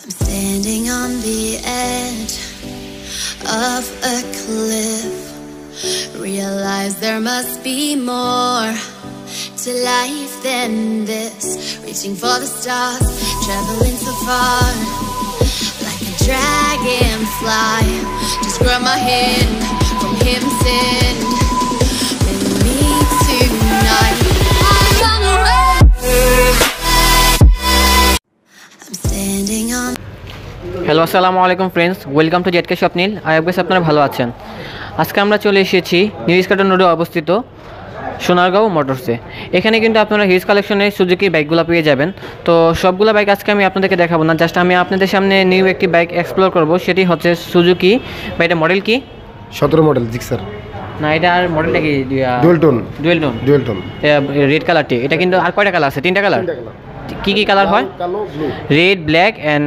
I'm standing on the edge of a cliff. Realize there must be more to life than this. Reaching for the stars, traveling so far, like a dragonfly. Just grab my hand from heaven's send. With me tonight, I'm on the road. I'm standing on. Hello আসসালামু আলাইকুম friends, welcome to ZK Swapnil. I hope আপনারা ভালো আছেন। আজকে আমরা চলে এসেছি new Eskaton রোডে অবস্থিত সোনারগাঁও মোটরসে। এখানে কিন্তু আপনারা হিউজ কালেকশনের সুজুকি বাইকগুলো পেয়ে যাবেন। তো সবগুলো বাইক আজকে আমি আপনাদেরকে দেখাবো না, জাস্ট আমি আপনাদের সামনে নিউ একটি বাইক এক্সপ্লোর করব। সেটি হচ্ছে সুজুকি। বা এটা মডেল কি? 17 মডেল জিক্সার। না, এটা আর মডেলটা কি? ডুয়েল টোন রেড কালারটি। এটা কিন্তু আর কয়টা কালার আছে? তিনটা কালার। কি কি কালার হয়? কালো, blue, red, black and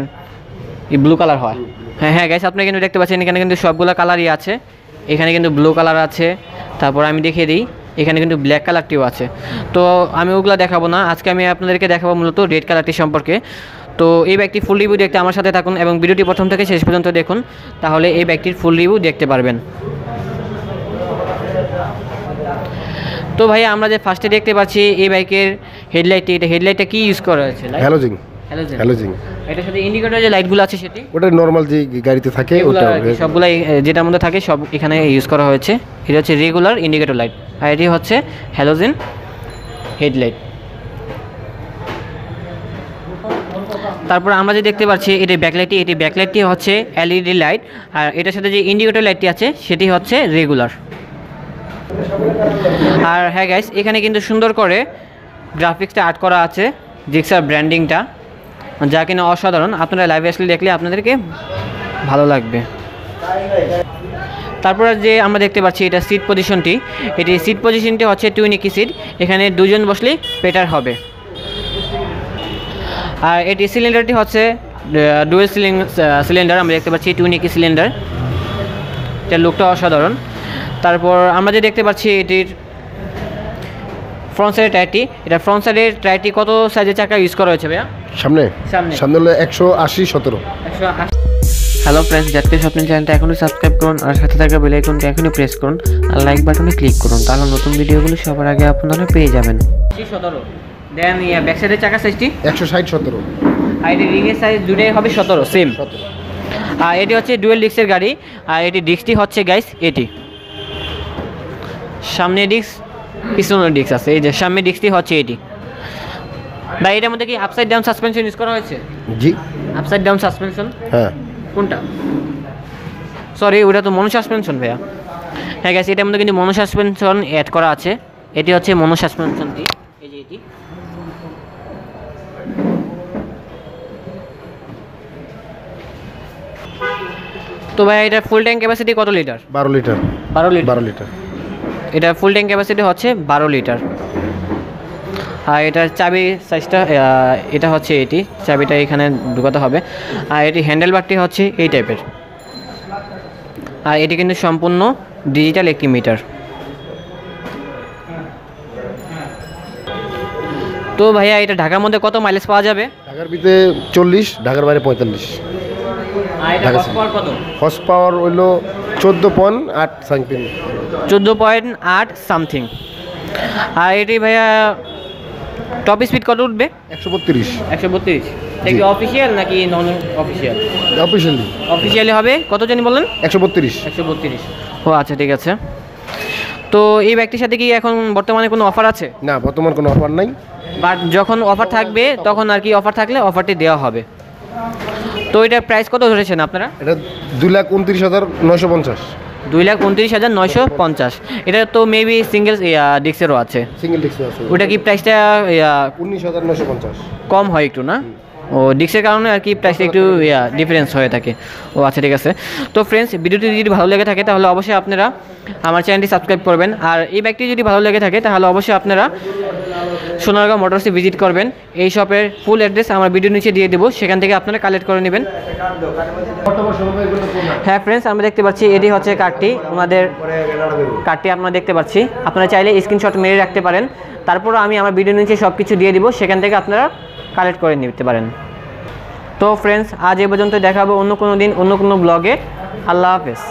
blue colour হয়। হ্যাঁ গাইস, আপনি কিন্তু দেখতে পাচ্ছেন এখানে কিন্তু সবগুলো কালারই আছে। এখানে কিন্তু ব্লু কালার আছে, তারপর আমি দেখিয়ে দিই এখানে কিন্তু ব্ল্যাক কালারটিও আছে। তো আমি ওগুলো দেখাবো না, আজকে আমি আপনাদেরকে দেখাবো মূলত রেড কালারটি সম্পর্কে। তো এই বাইকটি ফুল রিভিউ দেখতে আমার সাথে থাকুন এবং ভিডিওটি প্রথম থেকে শেষ পর্যন্ত দেখুন, তাহলে এই বাইকটির ফুল রিভিউ দেখতে পারবেন। তো ভাই, আমরা যে ফার্স্টে দেখতে পাচ্ছি এই বাইকের হেডলাইটটি, এটা হেডলাইটটা কি ইউজ করা হয়েছে? হ্যালোজিন। এটার সাথে ইন্ডিকেটর যে লাইটগুলো আছে সেটি ওটা নরমাল যে গাড়িতে থাকে, ওটা সবগুলাই যেটার মধ্যে থাকে সব এখানে ইউজ করা হয়েছে। এটা হচ্ছে রেগুলার ইন্ডিকেটর লাইট আর এটি হচ্ছে হ্যালোজেন হেডলাইট। তারপর আমরা যে দেখতে পাচ্ছি এটি ব্যাকলাইটটি, এটি ব্যাকলাইটটি হচ্ছে এলইডি লাইট, আর এটার সাথে যে ইন্ডিকেটর লাইটটি আছে সেটি হচ্ছে রেগুলার। আর হ্যাঁ গাইস, এখানে কিন্তু সুন্দর করে গ্রাফিক্সটা আর্ট করা আছে, জিক্সার ব্র্যান্ডিংটা, যা কিনা অসাধারণ। আপনারা লাইভে আসলে দেখলে আপনাদেরকে ভালো লাগবে। তারপরে যে আমরা দেখতে পাচ্ছি এটা সিট পজিশনটি, এটি সিট পজিশনটি হচ্ছে টুইনিকি সিট, এখানে দুজন বসলেই বেটার হবে। আর এটি সিলিন্ডারটি হচ্ছে ডুয়েল সিলিন্ডার, আমরা দেখতে পাচ্ছি টুইনিকি সিলিন্ডার, এটার লুকটা অসাধারণ। তারপর আমরা যে দেখতে পাচ্ছি এটির ফ্রন্ট সাইডের টায়ারটি, এটা ফ্রন্ট সাইডের টায়ারটি কত সাইজের চাকা ইউজ করা হয়েছে ভাইয়া? সামনে হলো 180/17। হ্যালো ফ্রেন্ডস, জেডকে স্বপ্নিল চ্যানেলটা এখনই সাবস্ক্রাইব করুন আর সাথে থাকা বেল আইকনটি এখনই প্রেস করুন আর লাইক বাটনে ক্লিক করুন, তাহলে নতুন ভিডিওগুলো সবার আগে আপনারা পেয়ে যাবেন। 17 দেন ব্যাক সাইডের চাকা সাইজটি 160/17 আর এটি রিংয়ের সাইজ দুটোই হবে 17 সেম। আর এটি হচ্ছে ডুয়েল ডিস্কের গাড়ি, আর এটি ডিস্কটি হচ্ছে গাইস এটি সামনে ডিস্ক পিছনের ডিস্ক আছে, এই যে সামনে ডিস্কটি হচ্ছে এটি। বা এটার মধ্যে কি আপসাইড ডাউন সাসপেনশন ইউজ করা হয়েছে? জি, আপসাইড ডাউন সাসপেনশন। হ্যাঁ, কোনটা? সরি, ওটা তো মনো সাসপেনশন ভাইয়া। হ্যাঁ গাইস, এটার মধ্যে কিন্তু মনো সাসপেনশন অ্যাড করা আছে, এটি হচ্ছে মনো সাসপেনশনটি, এই যে এটি। তো ভাই, এটা ফুল ট্যাঙ্ক ক্যাপাসিটি কত লিটার? 12 লিটার। 12 লিটার। এটা ফুল ট্যাঙ্ক ক্যাপাসিটি হচ্ছে 12 লিটার। আর এটার চাবি সাইজটা এটা হচ্ছে এটি, চাবিটা এখানে ঢুকাতে হবে। আর এটি হ্যান্ডেলবারটি হচ্ছে এই টাইপের, আর এটি কিন্তু সম্পূর্ণ ডিজিটাল একটি মিটার। তো ভাইয়া, এটা ঢাকার মধ্যে কত মাইলেজ পাওয়া যাবে? ঢাকার ভিতরে 40, ঢাকার বাইরে 45। কত হর্স পাওয়ার হইলো 14.8 সামথিং। 14.8 সামথিং। আর এটি ভাইয়া টপ স্পিড কত উঠবে? 132। 132। এটা কি অফিসিয়াল নাকি নন অফিসিয়াল? অফিসিয়ালি হবে। কত জানি বললেন? 132। 132। ও আচ্ছা, ঠিক আছে। তো এই ব্যাগটির সাথে কি এখন বর্তমানে কোনো অফার আছে? না, বর্তমানে কোনো অফার নাই, বাট যখন অফার থাকবে তখন আর কি অফার থাকলে অফারটি দেওয়া হবে। তো এটার প্রাইস কত ধরেছেন আপনারা? এটা 2,29,950। 2,29,950। এটা তো মেবি সিঙ্গেল ডিস্কেরও আছে। সিঙ্গেল ডিস্ক আছে। ওটা কি প্রাইসটা 19,950 কম হয় একটু না? ও ডিস্কের কারণে আর কি প্রাইসটা একটু ডিফারেন্স হয়ে থাকে। ও আচ্ছা, ঠিক আছে। তো ফ্রেন্ডস, ভিডিওটি যদি ভালো লেগে থাকে তাহলে অবশ্যই আপনারা আমার চ্যানেলটি সাবস্ক্রাইব করবেন। আর এই ব্যাগটি যদি ভালো লেগে থাকে তাহলে অবশ্যই আপনারা সোনারগাঁও মোটরসে ভিজিট করবেন। এই শপের ফুল অ্যাড্রেস আমার ভিডিও নিচে দিয়ে দেবো, সেখান থেকে আপনারা কালেক্ট করে নেবেন। হ্যাঁ ফ্রেন্ডস, আমরা দেখতে পাচ্ছি এটি হচ্ছে কার্ডটি, আমাদের কার্ডটি আপনারা দেখতে পাচ্ছি। আপনারা চাইলে স্ক্রিনশট মেরে রাখতে পারেন, তারপর আমি আমার ভিডিও নিচে সব কিছু দিয়ে দিব, সেখান থেকে আপনারা কালেক্ট করে নিতে পারেন। তো ফ্রেন্ডস, আজ এ পর্যন্ত দেখাবো অন্য কোনো দিন অন্য কোনো ব্লগে। আল্লাহ হাফেজ।